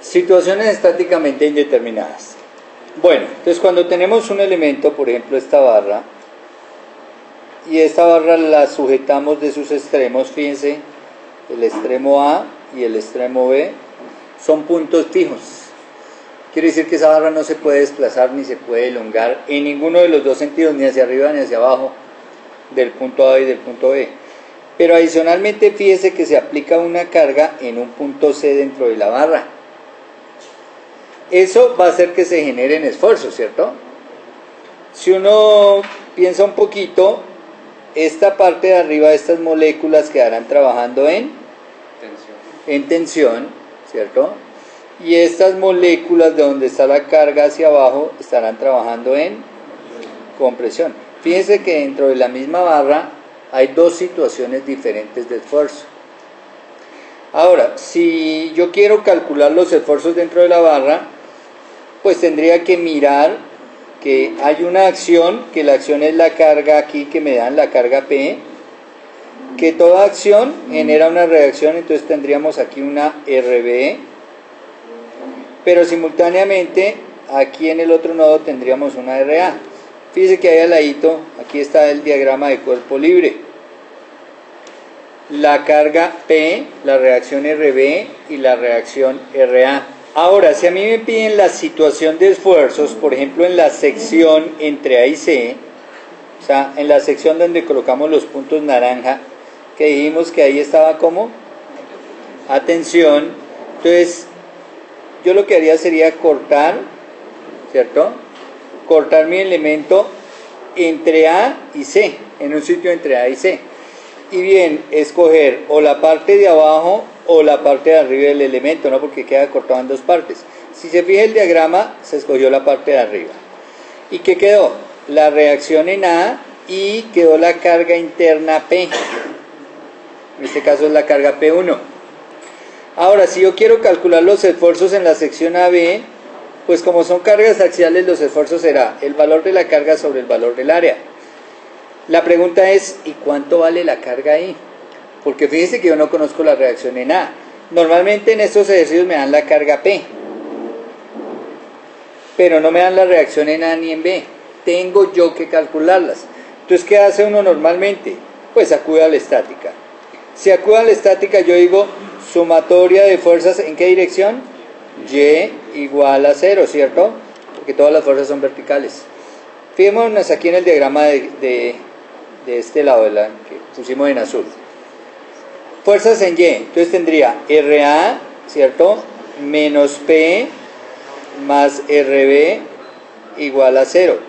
Situaciones estáticamente indeterminadas. Bueno, entonces cuando tenemos un elemento, por ejemplo esta barra, y esta barra la sujetamos de sus extremos, fíjense, el extremo A y el extremo B son puntos fijos. Quiere decir que esa barra no se puede desplazar ni se puede elongar en ninguno de los dos sentidos, ni hacia arriba ni hacia abajo, del punto A y del punto B. Pero adicionalmente fíjese que se aplica una carga en un punto C dentro de la barra. Eso va a hacer que se generen esfuerzos, ¿cierto? Si uno piensa un poquito, esta parte de arriba de estas moléculas quedarán trabajando en tensión, ¿cierto? Y estas moléculas de donde está la carga hacia abajo estarán trabajando en compresión. Fíjense que dentro de la misma barra hay dos situaciones diferentes de esfuerzo. Ahora, si yo quiero calcular los esfuerzos dentro de la barra, pues tendría que mirar que hay una acción, que la acción es la carga aquí que me dan, la carga P, que toda acción genera una reacción, entonces tendríamos aquí una RB, pero simultáneamente aquí en el otro nodo tendríamos una RA. Fíjense que ahí al ladito, aquí está el diagrama de cuerpo libre. La carga P, la reacción RB y la reacción RA. Ahora, si a mí me piden la situación de esfuerzos, por ejemplo en la sección entre A y C, o sea, en la sección donde colocamos los puntos naranja, que dijimos que ahí estaba como atención, entonces yo lo que haría sería cortar, ¿cierto? Cortar mi elemento entre A y C, en un sitio entre A y C. Y bien, escoger o la parte de abajo o la parte de arriba del elemento, ¿no? Porque queda cortado en dos partes. Si se fija el diagrama, se escogió la parte de arriba. ¿Y qué quedó? La reacción en A y quedó la carga interna P. En este caso es la carga P1. Ahora, si yo quiero calcular los esfuerzos en la sección AB, pues como son cargas axiales, los esfuerzos será el valor de la carga sobre el valor del área. La pregunta es, ¿y cuánto vale la carga ahí? Porque fíjense que yo no conozco la reacción en A. Normalmente en estos ejercicios me dan la carga P, pero no me dan la reacción en A ni en B. Tengo yo que calcularlas. Entonces, ¿qué hace uno normalmente? Pues acude a la estática. Si acude a la estática, yo digo sumatoria de fuerzas, ¿en qué dirección? Y igual a 0, ¿cierto? Porque todas las fuerzas son verticales. Fijémonos aquí en el diagrama de este lado, que pusimos en azul. Fuerzas en Y, entonces tendría RA, ¿cierto? Menos P más RB igual a 0.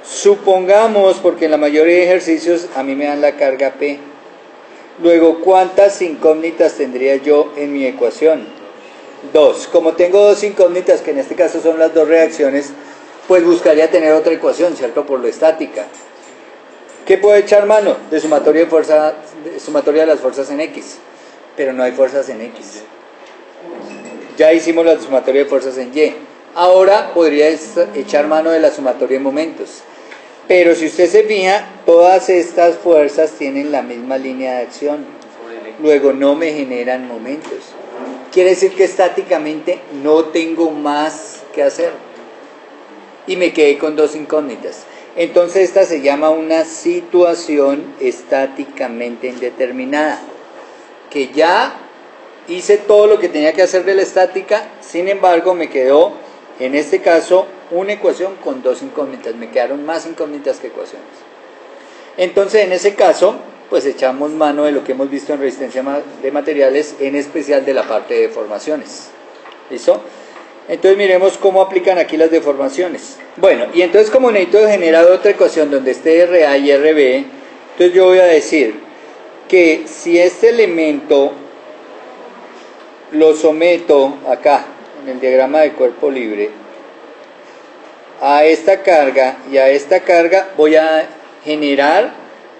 Supongamos, porque en la mayoría de ejercicios a mí me dan la carga P. Luego, ¿cuántas incógnitas tendría yo en mi ecuación? 2. Como tengo dos incógnitas, que en este caso son las dos reacciones, pues buscaría tener otra ecuación, ¿cierto? Por lo estática. ¿Qué puedo echar mano? De sumatoria de las fuerzas en X. Pero no hay fuerzas en X. Ya hicimos la sumatoria de fuerzas en Y. Ahora podría echar mano de la sumatoria de momentos. Pero si usted se fija, todas estas fuerzas tienen la misma línea de acción. Luego no me generan momentos. Quiere decir que estáticamente no tengo más que hacer. Y me quedé con dos incógnitas. Entonces esta se llama una situación estáticamente indeterminada. Que ya hice todo lo que tenía que hacer de la estática, sin embargo me quedó, en este caso, una ecuación con dos incógnitas. Me quedaron más incógnitas que ecuaciones. Entonces en ese caso, pues echamos mano de lo que hemos visto en resistencia de materiales, en especial de la parte de deformaciones. ¿Listo? Entonces miremos cómo aplican aquí las deformaciones. Bueno, y entonces como necesito generar otra ecuación donde esté RA y RB, entonces yo voy a decir que si este elemento lo someto acá, en el diagrama de cuerpo libre, a esta carga y a esta carga, voy a generar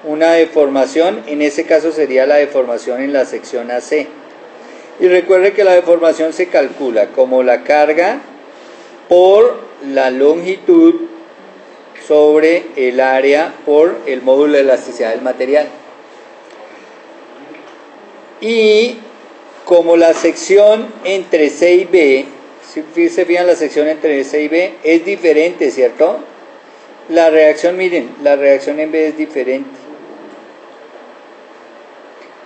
una deformación, en ese caso sería la deformación en la sección AC. Y recuerde que la deformación se calcula como la carga por la longitud sobre el área por el módulo de elasticidad del material. Y como la sección entre C y B, si se fijan, la sección entre C y B es diferente, ¿cierto? La reacción, miren, la reacción en B es diferente.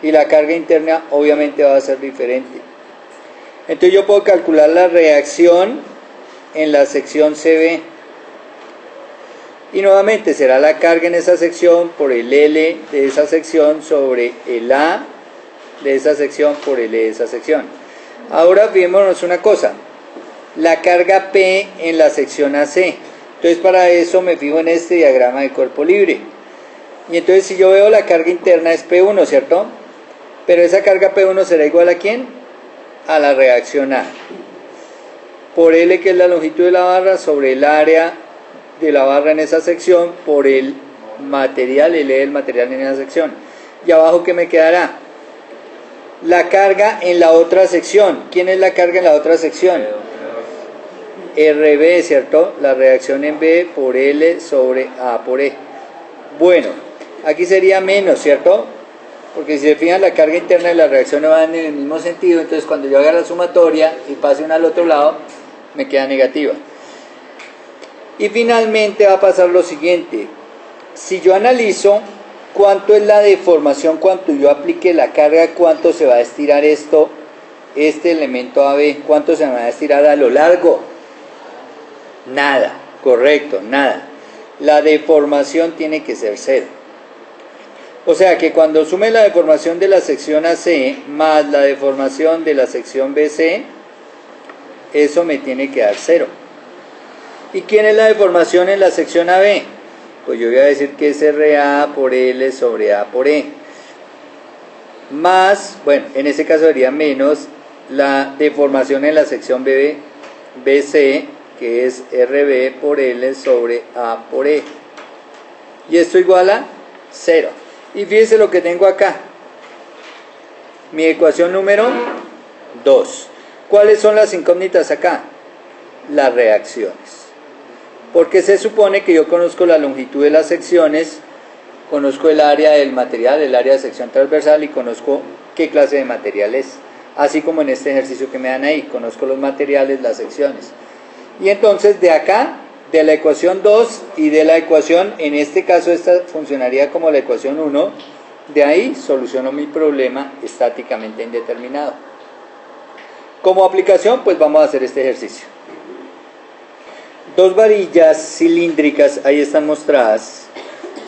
Y la carga interna obviamente va a ser diferente. Entonces yo puedo calcular la reacción en la sección CB. Y nuevamente será la carga en esa sección por el L de esa sección sobre el A de esa sección por el E de esa sección. Ahora fijémonos una cosa. La carga P en la sección AC. Entonces para eso me fijo en este diagrama de cuerpo libre. Y entonces si yo veo la carga interna es P1, ¿cierto? Pero esa carga P1 será igual ¿a quién? A la reacción A. Por L, que es la longitud de la barra, sobre el área de la barra en esa sección, por el material, L del material en esa sección. Y abajo, ¿qué me quedará? La carga en la otra sección. ¿Quién es la carga en la otra sección? RB, ¿cierto? La reacción en B por L sobre A por E. Bueno, aquí sería menos, ¿cierto? Porque si se fijan, la carga interna de la reacción no van en el mismo sentido, entonces cuando yo haga la sumatoria y pase una al otro lado, me queda negativa. Y finalmente va a pasar lo siguiente. Si yo analizo cuánto es la deformación, cuánto yo aplique la carga, cuánto se va a estirar esto, este elemento AB, cuánto se va a estirar a lo largo. Nada, correcto, nada. La deformación tiene que ser 0. O sea que cuando sume la deformación de la sección AC más la deformación de la sección BC, eso me tiene que dar 0. ¿Y quién es la deformación en la sección AB? Pues yo voy a decir que es RA por L sobre A por E. Más, bueno, en ese caso sería menos la deformación en la sección BC, que es RB por L sobre A por E. Y esto igual a 0. Y fíjense lo que tengo acá. Mi ecuación número 2. ¿Cuáles son las incógnitas acá? Las reacciones. Porque se supone que yo conozco la longitud de las secciones, conozco el área del material, el área de sección transversal y conozco qué clase de material es. Así como en este ejercicio que me dan ahí, conozco los materiales, las secciones. Y entonces de acá, de la ecuación 2 y de la ecuación, en este caso esta funcionaría como la ecuación 1, de ahí soluciono mi problema estáticamente indeterminado. Como aplicación, pues vamos a hacer este ejercicio. Dos varillas cilíndricas, ahí están mostradas,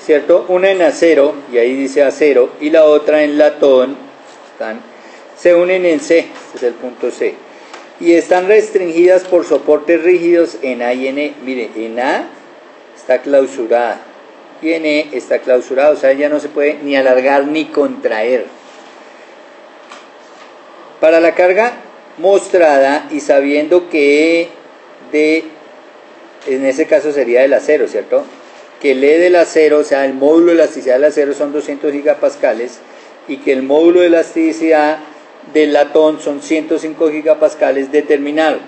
¿cierto? Una en acero, y ahí dice acero, y la otra en latón, se unen en C, este es el punto C, y están restringidas por soportes rígidos en A y en E. Mire, en A está clausurada, y en E está clausurada, o sea, ya no se puede ni alargar ni contraer. Para la carga mostrada, y sabiendo que E en ese caso sería del acero, ¿cierto? Que el E del acero, o sea, el módulo de elasticidad del acero son 200 gigapascales y que el módulo de elasticidad del latón son 105 gigapascales, determinar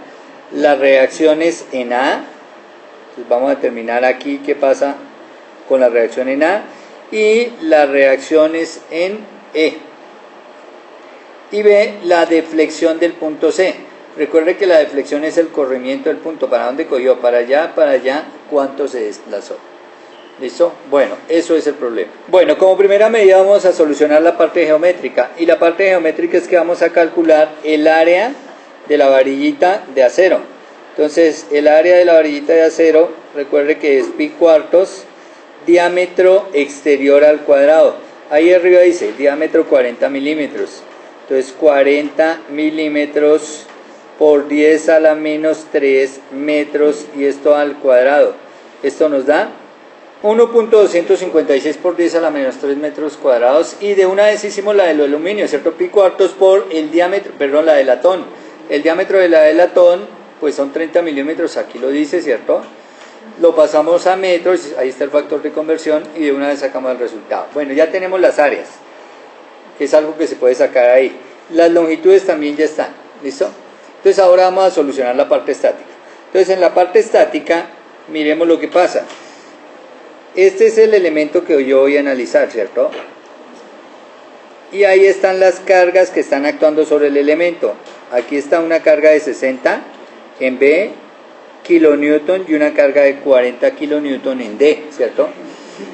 las reacciones en A. Entonces vamos a determinar aquí qué pasa con la reacción en A y las reacciones en E. Y B, la deflexión del punto C. Recuerde que la deflexión es el corrimiento del punto. ¿Para dónde cogió? Para allá, ¿cuánto se desplazó? ¿Listo? Bueno, eso es el problema. Bueno, como primera medida vamos a solucionar la parte geométrica. Y la parte geométrica es que vamos a calcular el área de la varillita de acero. Entonces, el área de la varillita de acero, recuerde que es pi cuartos, diámetro exterior al cuadrado. Ahí arriba dice diámetro 40 milímetros. Entonces, 40 milímetros por 10 a la menos 3 metros y esto al cuadrado. Esto nos da 1.256 por 10 a la menos 3 metros cuadrados. Y de una vez hicimos la del aluminio, ¿cierto? Pi cuartos por el diámetro, perdón, la de latón. El diámetro de la de latón, pues son 30 milímetros, aquí lo dice, ¿cierto? Lo pasamos a metros, ahí está el factor de conversión y de una vez sacamos el resultado. Bueno, ya tenemos las áreas, que es algo que se puede sacar ahí. Las longitudes también ya están, ¿listo? Entonces ahora vamos a solucionar la parte estática. Entonces en la parte estática, miremos lo que pasa. Este es el elemento que yo voy a analizar, ¿cierto? Y ahí están las cargas que están actuando sobre el elemento. Aquí está una carga de 60 en B kilonewton y una carga de 40 kilonewton en D, ¿cierto?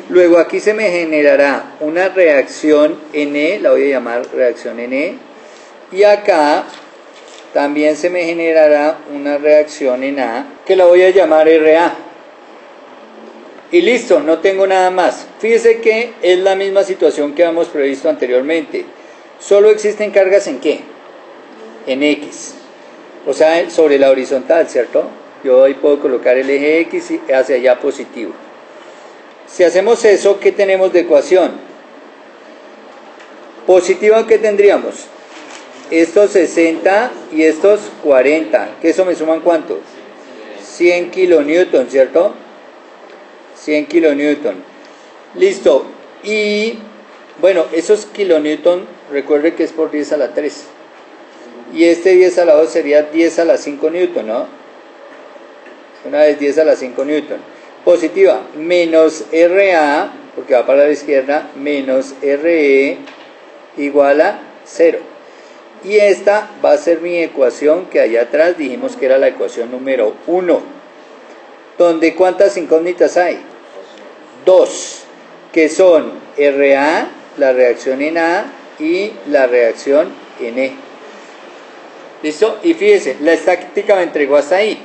Luego aquí se me generará una reacción NE, la voy a llamar reacción NE, y acá también se me generará una reacción en A, que la voy a llamar RA. Y listo, no tengo nada más. Fíjese que es la misma situación que habíamos previsto anteriormente. Solo existen cargas ¿en qué? En X. O sea, sobre la horizontal, ¿cierto? Yo ahí puedo colocar el eje X y hacia allá positivo. Si hacemos eso, ¿qué tenemos de ecuación? Positiva, ¿qué tendríamos? Estos 60 y estos 40. ¿Que eso me suman cuánto? 100 kilonewton, ¿cierto? 100 kilonewton. Listo. Y bueno, esos kilonewton, recuerde que es por 10 a la 3. Y este 10 a la 2 sería 10 a la 5 newton, ¿no? Una vez 10 a la 5 newton. Positiva, menos RA, porque va para la izquierda, menos RE igual a 0. Y esta va a ser mi ecuación que allá atrás dijimos que era la ecuación número 1. Donde ¿cuántas incógnitas hay? 2, que son RA, la reacción en A, y la reacción en E. ¿Listo? Y fíjese, la estática me entregó hasta ahí.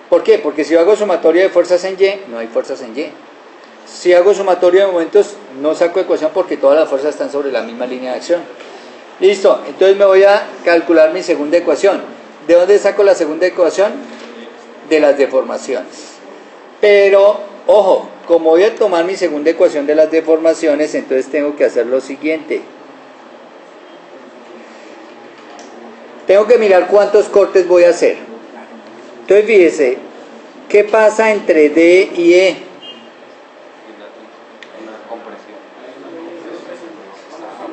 ¿Por qué? Porque si yo hago sumatoria de fuerzas en Y, no hay fuerzas en Y. Si hago sumatoria de momentos, no saco ecuación porque todas las fuerzas están sobre la misma línea de acción. Listo, entonces me voy a calcular mi segunda ecuación. ¿De dónde saco la segunda ecuación? De las deformaciones. Pero, ojo, como voy a tomar mi segunda ecuación de las deformaciones, entonces tengo que hacer lo siguiente. Tengo que mirar cuántos cortes voy a hacer. Entonces fíjese, ¿qué pasa entre D y E?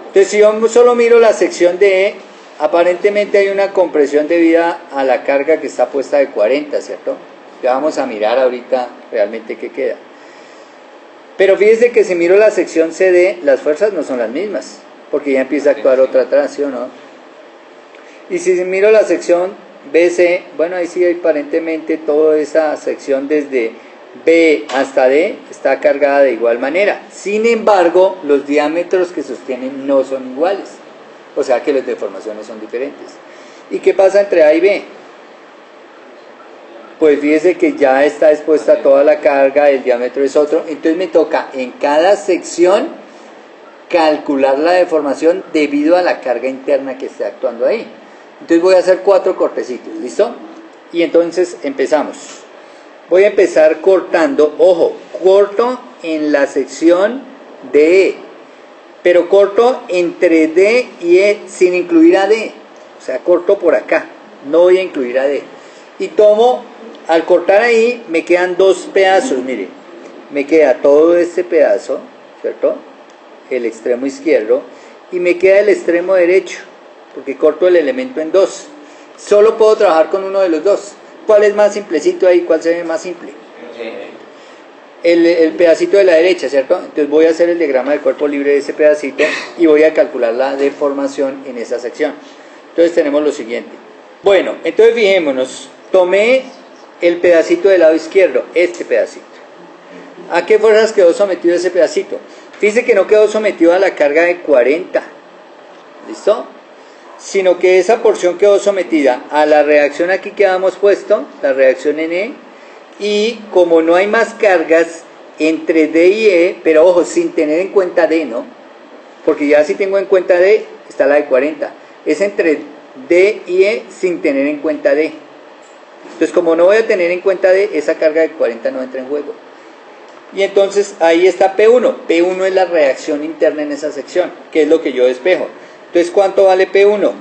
Entonces si yo solo miro la sección de E, aparentemente hay una compresión debida a la carga que está puesta de 40, ¿cierto? Ya vamos a mirar ahorita realmente qué queda. Pero fíjese que si miro la sección CD, las fuerzas no son las mismas, porque ya empieza a actuar otra atrás, ¿sí o no? Y si miro la sección BC, bueno, ahí sí aparentemente toda esa sección desde B hasta D está cargada de igual manera. Sin embargo, los diámetros que sostienen no son iguales. O sea que las deformaciones son diferentes. ¿Y qué pasa entre A y B? Pues fíjese que ya está expuesta toda la carga, el diámetro es otro. Entonces me toca en cada sección calcular la deformación debido a la carga interna que esté actuando ahí. Entonces voy a hacer 4 cortecitos, ¿listo? Y entonces empezamos. Voy a empezar cortando, ojo, corto en la sección de E, pero corto entre D y E sin incluir a D. O sea, corto por acá, no voy a incluir a D. Y tomo, al cortar ahí, me quedan 2 pedazos, miren. Me queda todo este pedazo, ¿cierto? El extremo izquierdo, y me queda el extremo derecho, porque corto el elemento en 2. Solo puedo trabajar con uno de los dos. ¿Cuál es más simplecito ahí? ¿Cuál se ve más simple? El pedacito de la derecha, ¿cierto? Entonces voy a hacer el diagrama del cuerpo libre de ese pedacito y voy a calcular la deformación en esa sección. Entonces tenemos lo siguiente. Bueno, entonces fijémonos. Tomé el pedacito del lado izquierdo, este pedacito. ¿A qué fuerzas quedó sometido ese pedacito? Fíjense que no quedó sometido a la carga de 40. ¿Listo? Sino que esa porción quedó sometida a la reacción aquí que habíamos puesto, la reacción en E, y como no hay más cargas entre D y E, pero ojo, sin tener en cuenta D, ¿no? Porque ya si tengo en cuenta D, está la de 40. Es entre D y E sin tener en cuenta D. Entonces, como no voy a tener en cuenta D, esa carga de 40 no entra en juego. Y entonces ahí está P1. P1 es la reacción interna en esa sección, que es lo que yo despejo. Entonces, ¿cuánto vale P1?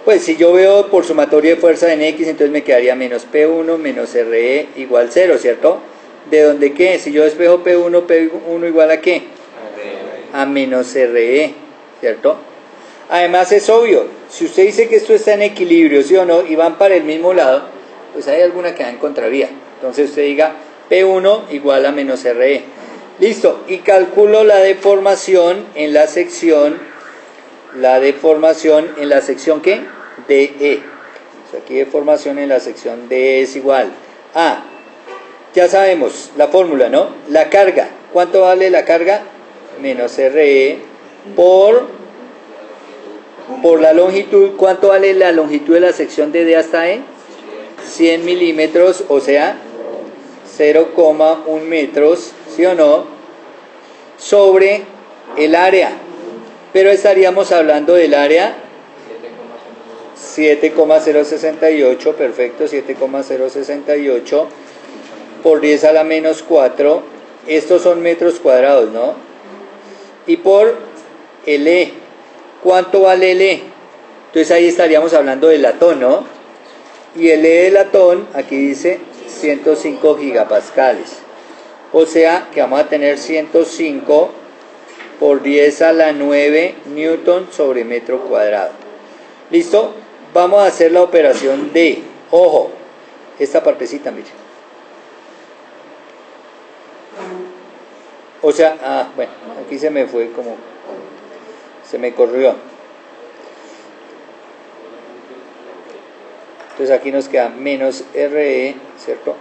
Pues si yo veo por sumatoria de fuerza en X, entonces me quedaría menos P1 menos RE igual 0, ¿cierto? ¿De dónde qué? Si yo despejo P1, P1 igual a ¿qué? A menos RE, ¿cierto? Además es obvio, si usted dice que esto está en equilibrio, ¿sí o no? Y van para el mismo lado, pues hay alguna que va en contravía. Entonces usted diga, P1 igual a menos RE. Listo, y calculo la deformación en la sección, ¿qué? DE. O sea, aquí deformación en la sección DE es igual a, ya sabemos la fórmula, ¿no? La carga, ¿cuánto vale la carga? Menos RE por la longitud. ¿Cuánto vale la longitud de la sección de D hasta E? 100 milímetros, o sea, 0,1 metros, ¿sí o no? Sobre el área. Pero estaríamos hablando del área 7,068, perfecto, 7,068 por 10 a la menos 4. Estos son metros cuadrados, ¿no? Y por el E. ¿Cuánto vale el E? Entonces ahí estaríamos hablando del latón, ¿no? Y el E del latón, aquí dice 105 gigapascales. O sea que vamos a tener 105 por 10 a la 9 newton sobre metro cuadrado. ¿Listo? Vamos a hacer la operación de, ojo, esta partecita, miren. O sea, bueno, aquí se me fue como, se me corrió. Entonces aquí nos queda menos RE, ¿cierto?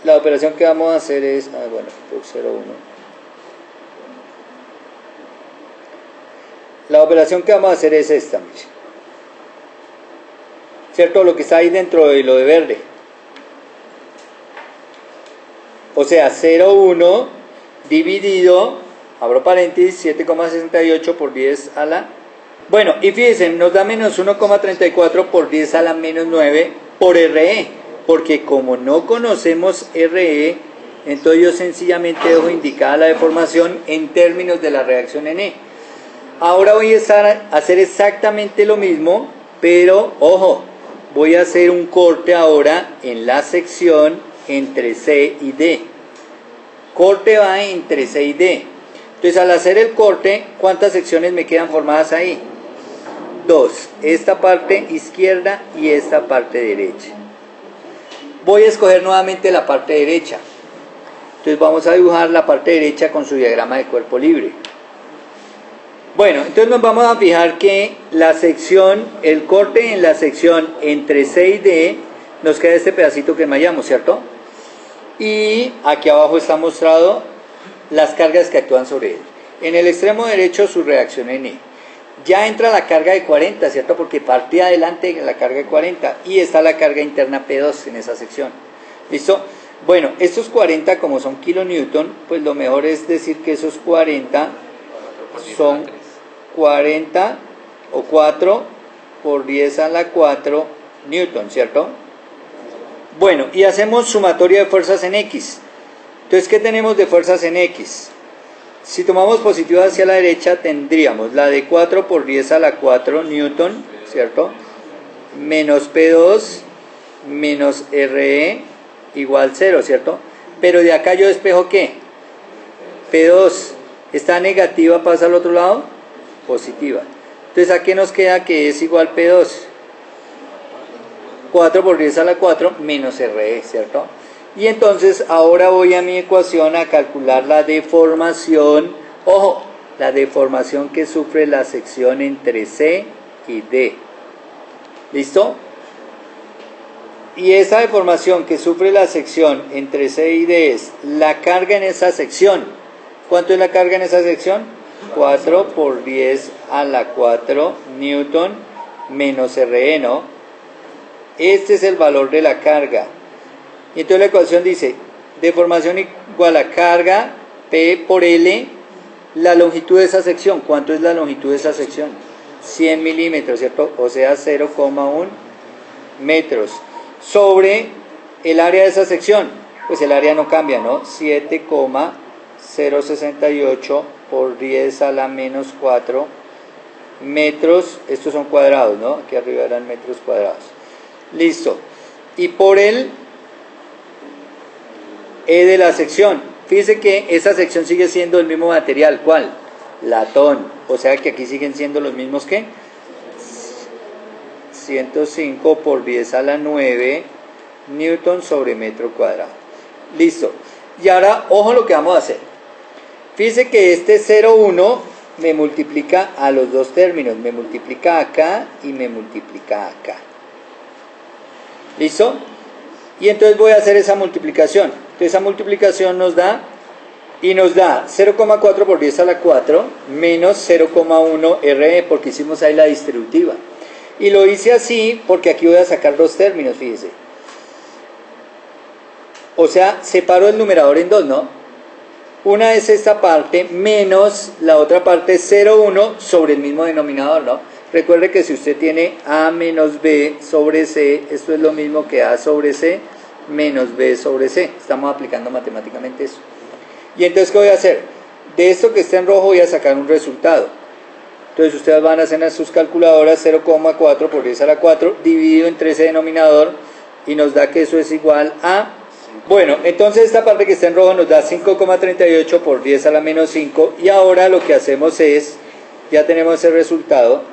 La operación que vamos a hacer es, bueno, por 0,1. La operación que vamos a hacer es esta, miren. ¿Cierto? Lo que está ahí dentro de lo de verde. O sea, 0,1 dividido, abro paréntesis, 7,68 por 10 a la... Bueno, y fíjense, nos da menos 1,34 por 10 a la menos 9 por RE, porque como no conocemos RE, entonces yo sencillamente dejo indicada la deformación en términos de la reacción en E. Ahora voy a hacer exactamente lo mismo, pero, ojo, voy a hacer un corte ahora en la sección entre C y D. Corte va entre C y D. Entonces al hacer el corte, ¿cuántas secciones me quedan formadas ahí? 2. Esta parte izquierda y esta parte derecha. Voy a escoger nuevamente la parte derecha. Entonces vamos a dibujar la parte derecha con su diagrama de cuerpo libre. Bueno, entonces nos vamos a fijar que la sección, el corte en la sección entre C y D, nos queda este pedacito que enmayamos, ¿cierto? Y aquí abajo está mostrado las cargas que actúan sobre él. En el extremo derecho su reacción en E. Ya entra la carga de 40, ¿cierto? Porque parte adelante la carga de 40 y está la carga interna P2 en esa sección. ¿Listo? Bueno, estos 40 como son kilonewton, pues lo mejor es decir que esos 40 son 40 o 4 por 10 a la 4 newton, ¿cierto? Bueno, y hacemos sumatoria de fuerzas en X. Entonces, ¿qué tenemos de fuerzas en X? Si tomamos positivo hacia la derecha, tendríamos la de 4 por 10 a la 4 newton, ¿cierto? Menos P2 menos RE igual 0, ¿cierto? Pero de acá yo despejo ¿qué? P2 está negativa, pasa al otro lado, positiva. Entonces, ¿a qué nos queda que es igual P2? 4 por 10 a la 4 menos RE, ¿cierto? Y entonces ahora voy a mi ecuación a calcular la deformación, ojo, la deformación que sufre la sección entre C y D. ¿Listo? Y esa deformación que sufre la sección entre C y D es la carga en esa sección. ¿Cuánto es la carga en esa sección? 4 por 10 a la 4 newton menos RE, ¿no? Este es el valor de la carga. Y entonces la ecuación dice, deformación igual a carga P por L, la longitud de esa sección. ¿Cuánto es la longitud de esa sección? 100 milímetros, ¿cierto? O sea, 0,1 metros. Sobre el área de esa sección, pues el área no cambia, ¿no? 7,068 por 10 a la menos 4 metros. Estos son cuadrados, ¿no? Aquí arriba eran metros cuadrados. Listo. Y por el E de la sección, fíjense que esa sección sigue siendo el mismo material. ¿Cuál? Latón. O sea que aquí siguen siendo los mismos que 105 por 10 a la 9 newton sobre metro cuadrado. Listo. Y ahora, ojo lo que vamos a hacer. Fíjese que este 0,1 me multiplica a los dos términos, me multiplica acá y me multiplica acá. ¿Listo? Y entonces voy a hacer esa multiplicación. Entonces esa multiplicación nos da 0,4 por 10 a la 4 menos 0,1 RE, porque hicimos ahí la distributiva. Y lo hice así porque aquí voy a sacar dos términos, fíjese. O sea, separo el numerador en dos, ¿no? Una es esta parte menos la otra parte 0,1 sobre el mismo denominador, ¿no? Recuerde que si usted tiene A menos B sobre C, esto es lo mismo que A sobre C menos B sobre C. Estamos aplicando matemáticamente eso. Y entonces, ¿qué voy a hacer? De esto que está en rojo voy a sacar un resultado. Entonces ustedes van a hacer en sus calculadoras 0,4 por 10 a la 4 dividido entre ese denominador y nos da que eso es igual a... Bueno, entonces esta parte que está en rojo nos da 5,38 por 10 a la menos 5 y ahora lo que hacemos es, ya tenemos el resultado,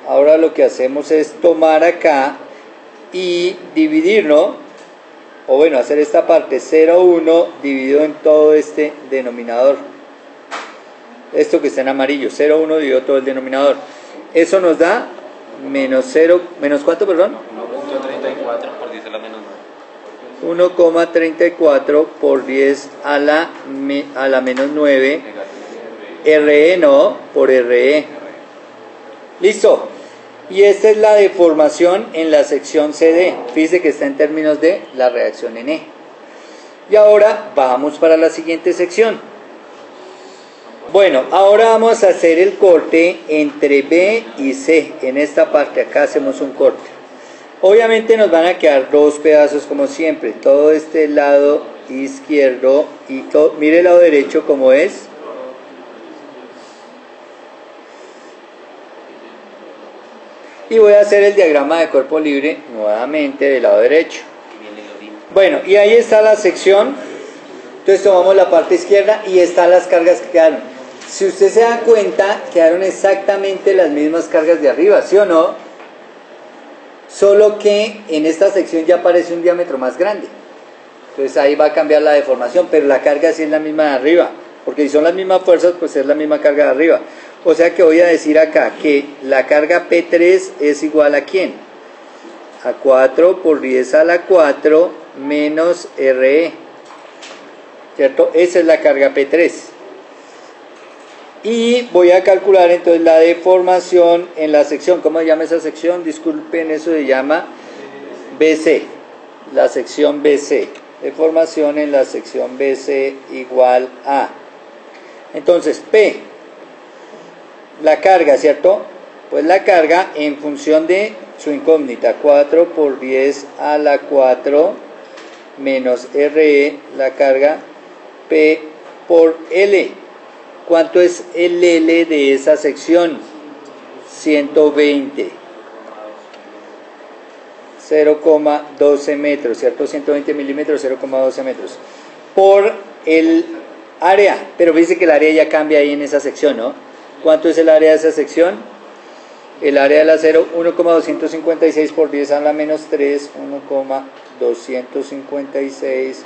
ahora lo que hacemos es tomar acá y dividir, ¿no? O bueno, hacer esta parte 0,1 dividido en todo este denominador. Esto que está en amarillo, 0,1 dividido todo el denominador. Eso nos da menos 0, ¿menos cuánto, perdón? 1,34 por 10 a la menos 1,34 por 10 a la menos 9. RE no, por RE. Listo. Y esta es la deformación en la sección CD. Fíjese que está en términos de la reacción en E. Y ahora vamos para la siguiente sección. Bueno, ahora vamos a hacer el corte entre B y C. En esta parte, acá hacemos un corte. Obviamente nos van a quedar dos pedazos como siempre. Todo este lado izquierdo y todo, mire el lado derecho como es. Y voy a hacer el diagrama de cuerpo libre nuevamente del lado derecho. Bueno, y ahí está la sección. Entonces tomamos la parte izquierda y están las cargas que quedaron. Si usted se da cuenta, quedaron exactamente las mismas cargas de arriba, ¿sí o no? Solo que en esta sección ya aparece un diámetro más grande. Entonces ahí va a cambiar la deformación, pero la carga sí es la misma de arriba. Porque si son las mismas fuerzas, pues es la misma carga de arriba. O sea que voy a decir acá que la carga P3 es igual a ¿quién? A 4 por 10 a la 4 menos RE. ¿Cierto? Esa es la carga P3. Y voy a calcular entonces la deformación en la sección. ¿Cómo se llama esa sección? Disculpen, eso se llama BC. La sección BC. Deformación en la sección BC igual a. Entonces, P. La carga, ¿cierto? Pues la carga en función de su incógnita. 4 por 10 a la 4 menos RE. La carga P por L. ¿Cuánto es el L de esa sección? 120. 0,12 metros, ¿cierto? 120 milímetros, 0,12 metros. Por el área. Pero fíjese que el área ya cambia ahí en esa sección, ¿no? ¿Cuánto es el área de esa sección? El área del acero, 1,256 por 10 a la menos 3, 1,256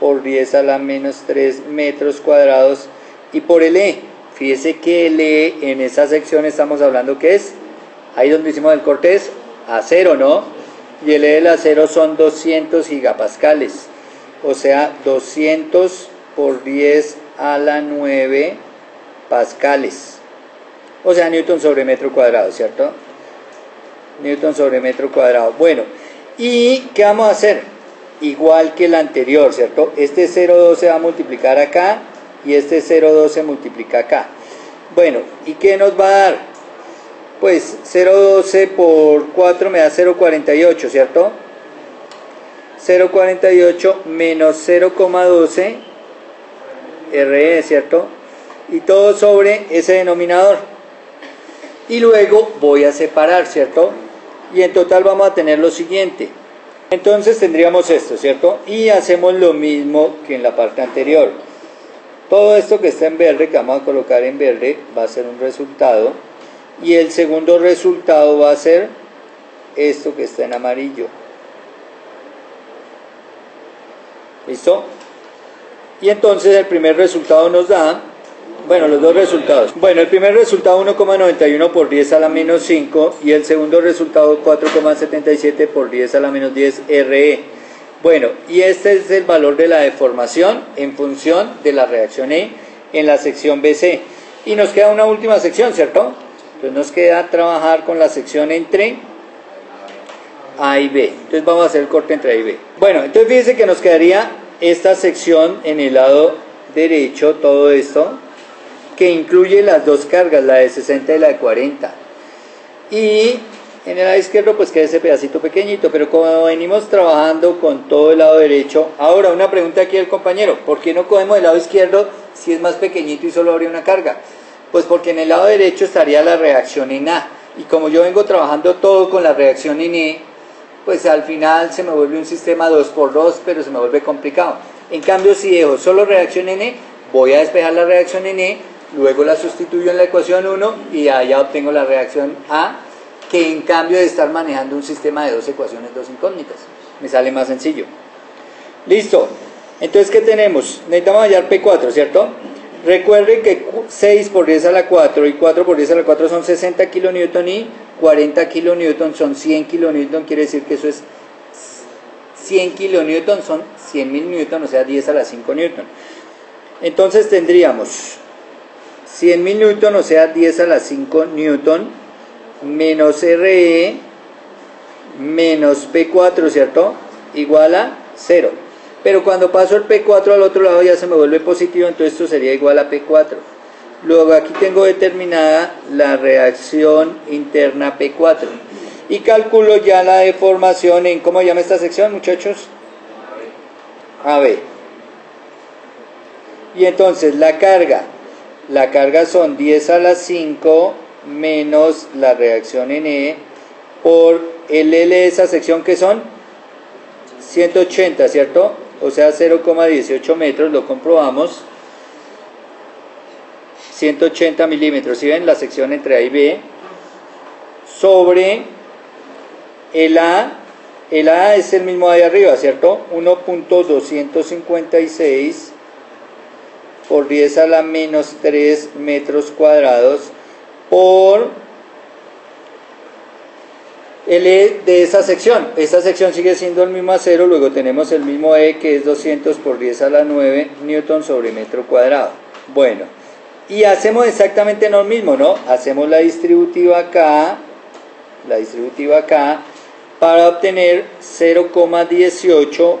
por 10 a la menos 3 metros cuadrados. Y por el E, fíjese que el E en esa sección estamos hablando que es, ahí donde hicimos el corte es acero, ¿no? Y el E del acero son 200 gigapascales, o sea, 200 por 10 a la 9 pascales, o sea, newton sobre metro cuadrado, ¿cierto? Newton sobre metro cuadrado. Bueno, ¿y qué vamos a hacer? Igual que el anterior, ¿cierto? Este 0,2 se va a multiplicar acá y este 0,2 se multiplica acá. Bueno, ¿y qué nos va a dar? Pues 0,12 por 4 me da 0,48, ¿cierto? 0,48 menos 0,12 RE, ¿cierto? Y todo sobre ese denominador. Y luego voy a separar, ¿cierto? Y en total vamos a tener lo siguiente. Entonces tendríamos esto, ¿cierto? Y hacemos lo mismo que en la parte anterior. Todo esto que está en verde, que vamos a colocar en verde, va a ser un resultado. Y el segundo resultado va a ser esto que está en amarillo. ¿Listo? Y entonces el primer resultado nos da, bueno, los dos resultados. Bueno, el primer resultado 1,91 por 10 a la menos 5 y el segundo resultado 4,77 por 10 a la menos 10 RE. Bueno, y este es el valor de la deformación en función de la reacción E en la sección BC. Y nos queda una última sección, ¿cierto? Entonces nos queda trabajar con la sección entre A y B. Entonces vamos a hacer el corte entre A y B. Bueno, entonces fíjense que nos quedaría esta sección en el lado derecho, todo esto, que incluye las dos cargas, la de 60 y la de 40. Y en el lado izquierdo pues queda ese pedacito pequeñito, pero como venimos trabajando con todo el lado derecho, ahora una pregunta aquí del compañero, ¿por qué no cogemos el lado izquierdo si es más pequeñito y solo habría una carga? Pues porque en el lado derecho estaría la reacción en A, y como yo vengo trabajando todo con la reacción en E, pues al final se me vuelve un sistema 2x2, pero se me vuelve complicado. En cambio, si dejo solo reacción en E, voy a despejar la reacción en E, luego la sustituyo en la ecuación 1 y allá obtengo la reacción A, que en cambio de estar manejando un sistema de dos ecuaciones, dos incógnitas, me sale más sencillo. Listo. Entonces, ¿qué tenemos? Necesitamos hallar P4, ¿cierto? Recuerden que 6 por 10 a la 4 y 4 por 10 a la 4 son 60 kilonewton y 40 kilonewton son 100 kilonewton, quiere decir que eso es 100 kilonewton son 100.000 newton, o sea 10 a la 5 newton. Entonces tendríamos 100.000 newton, o sea 10 a la 5 newton, menos RE menos P4, ¿cierto? Igual a 0. Pero cuando paso el P4 al otro lado ya se me vuelve positivo, entonces esto sería igual a P4. Luego aquí tengo determinada la reacción interna P4. Y calculo ya la deformación en, ¿cómo llama esta sección, muchachos? AB. Y entonces la carga son 10 a la 5 menos la reacción en E por el L de esa sección, que son 180, ¿cierto? O sea 0,18 metros, lo comprobamos. 180 milímetros, ¿sí ven? La sección entre A y B, sobre el A. El A es el mismo de ahí arriba, ¿cierto? 1.256 por 10 a la menos 3 metros cuadrados por el E de esa sección. Esta sección sigue siendo el mismo a 0, luego tenemos el mismo E, que es 200 por 10 a la 9 newton sobre metro cuadrado. Bueno, y hacemos exactamente lo mismo, ¿no? Hacemos la distributiva acá, para obtener 0,18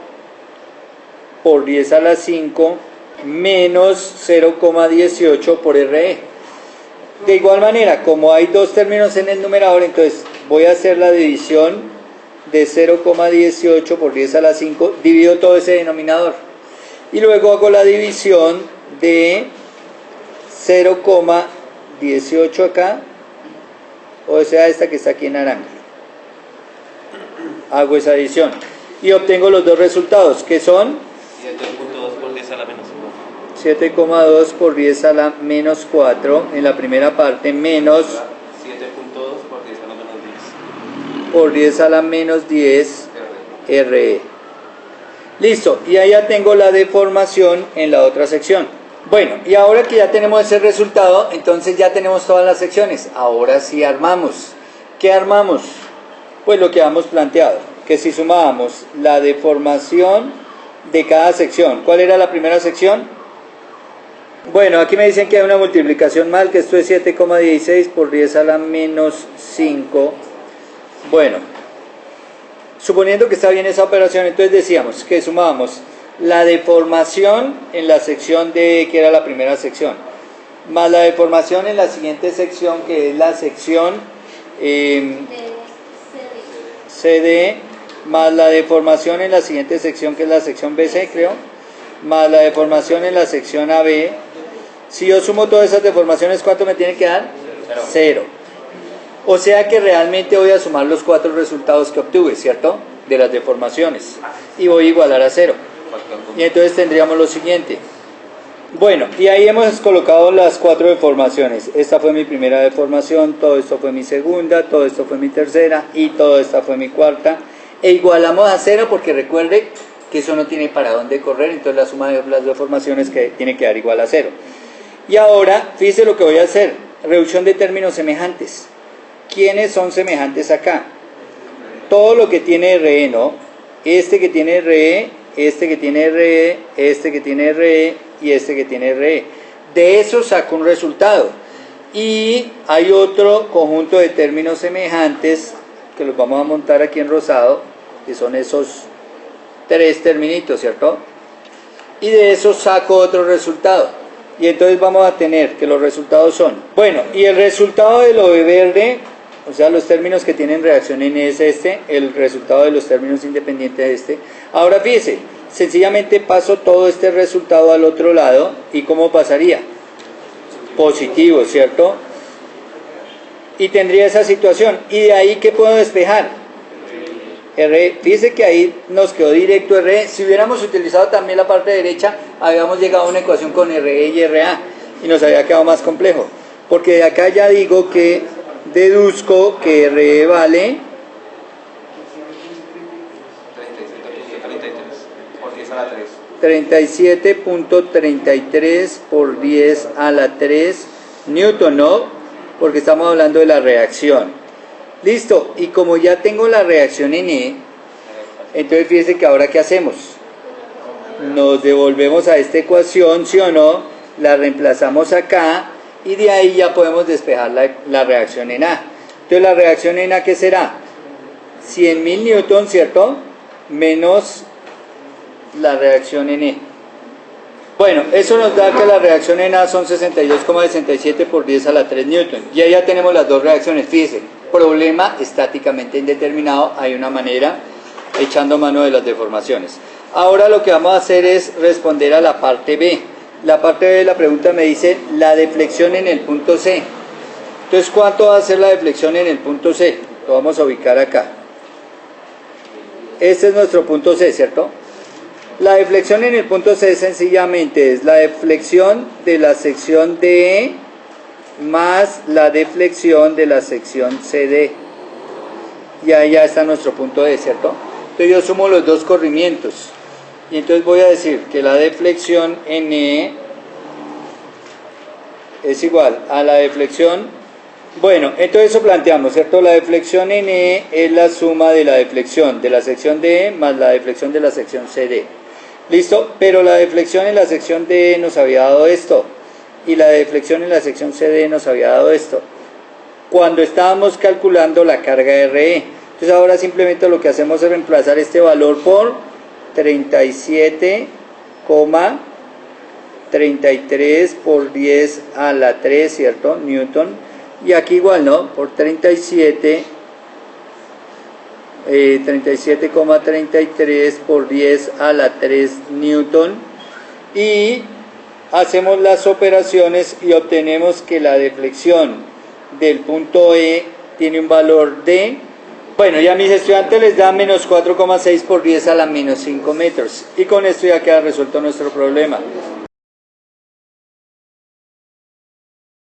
por 10 a la 5 menos 0,18 por RE. De igual manera, como hay dos términos en el numerador, entonces voy a hacer la división de 0,18 por 10 a la 5, divido todo ese denominador. Y luego hago la división de 0,18 acá, o sea, esta que está aquí en naranja. Hago esa adición y obtengo los dos resultados, que son 7.2 por 10 a la menos 7,2 por 10 a la menos 4 en la primera parte, menos 7.2 por 10 a la menos 10 por 10 a la menos 10 RE. Listo, y ahí ya tengo la deformación en la otra sección. Bueno, y ahora que ya tenemos ese resultado, entonces ya tenemos todas las secciones. Ahora sí armamos. ¿Qué armamos? Pues lo que habíamos planteado, que si sumábamos la deformación de cada sección. ¿Cuál era la primera sección? Bueno, aquí me dicen que hay una multiplicación mal, que esto es 7,16 por 10 a la menos 5. Bueno, suponiendo que está bien esa operación, entonces decíamos que sumábamos la deformación en la sección D, que era la primera sección, más la deformación en la siguiente sección, que es la sección CD, más la deformación en la siguiente sección, que es la sección BC, creo, más la deformación en la sección AB. Si yo sumo todas esas deformaciones, ¿cuánto me tiene que dar? 0. O sea que realmente voy a sumar los 4 resultados que obtuve, ¿cierto? De las deformaciones. Y voy a igualar a 0. Y entonces tendríamos lo siguiente. Bueno, y ahí hemos colocado las 4 deformaciones. Esta fue mi primera deformación, todo esto fue mi segunda, todo esto fue mi tercera y todo esta fue mi cuarta. E igualamos a 0 porque recuerde porque eso no tiene para dónde correr, entonces la suma de las deformaciones que tiene que dar igual a 0. Y ahora, fíjese lo que voy a hacer, reducción de términos semejantes. ¿Quiénes son semejantes acá? Todo lo que tiene RE, ¿no? Este que tiene RE, este que tiene RE, este que tiene RE y este que tiene RE. De eso saco un resultado. Y hay otro conjunto de términos semejantes que los vamos a montar aquí en rosado, que son esos 3 terminitos, ¿cierto? Y de eso saco otro resultado. Y entonces vamos a tener que los resultados son, bueno, y el resultado de lo de verde, o sea, los términos que tienen reacción N es este, el resultado de los términos independientes es este. Ahora fíjese, sencillamente paso todo este resultado al otro lado, ¿y cómo pasaría? Positivo, ¿cierto? Y tendría esa situación. ¿Y de ahí qué puedo despejar? R, fíjese que ahí nos quedó directo R. Si hubiéramos utilizado también la parte derecha, habíamos llegado a una ecuación con RE y RA y nos había quedado más complejo. Porque de acá ya digo que deduzco que RE vale 37.33 por 10 a la 3. 37.33 por 10 a la 3 Newton, ¿no? Porque estamos hablando de la reacción. Listo, y como ya tengo la reacción en E, entonces fíjense que ahora ¿qué hacemos? Nos devolvemos a esta ecuación, ¿sí o no? La reemplazamos acá y de ahí ya podemos despejar la reacción en A. Entonces la reacción en A, ¿qué será? 100.000 newton, ¿cierto? Menos la reacción en E. Bueno, eso nos da que la reacción en A son 62,67 por 10 a la 3 newton. Y ahí ya tenemos las dos reacciones, fíjense. Problema estáticamente indeterminado, hay una manera echando mano de las deformaciones. Ahora lo que vamos a hacer es responder a la parte B. La parte B de la pregunta me dice la deflexión en el punto C. Entonces, ¿cuánto va a ser la deflexión en el punto C? Lo vamos a ubicar acá. Este es nuestro punto C, ¿cierto? La deflexión en el punto C sencillamente es la deflexión de la sección DE más la deflexión de la sección CD. Y ahí ya está nuestro punto D, ¿cierto? Entonces yo sumo los dos corrimientos. Y entonces voy a decir que la deflexión en E es igual a la deflexión. Bueno, entonces eso planteamos, ¿cierto? La deflexión en E es la suma de la deflexión de la sección DE más la deflexión de la sección CD. ¿Listo? Pero la deflexión en la sección DE nos había dado esto. Y la deflexión en la sección CD nos había dado esto cuando estábamos calculando la carga RE. Entonces ahora simplemente lo que hacemos es reemplazar este valor por 37,33 por 10 a la 3, ¿cierto? Newton. Y aquí igual, ¿no? Por 37,33 por 10 a la 3 Newton. Y hacemos las operaciones y obtenemos que la deflexión del punto E tiene un valor de, bueno, ya a mis estudiantes les da menos 4,6 por 10 a la menos 5 metros. Y con esto ya queda resuelto nuestro problema.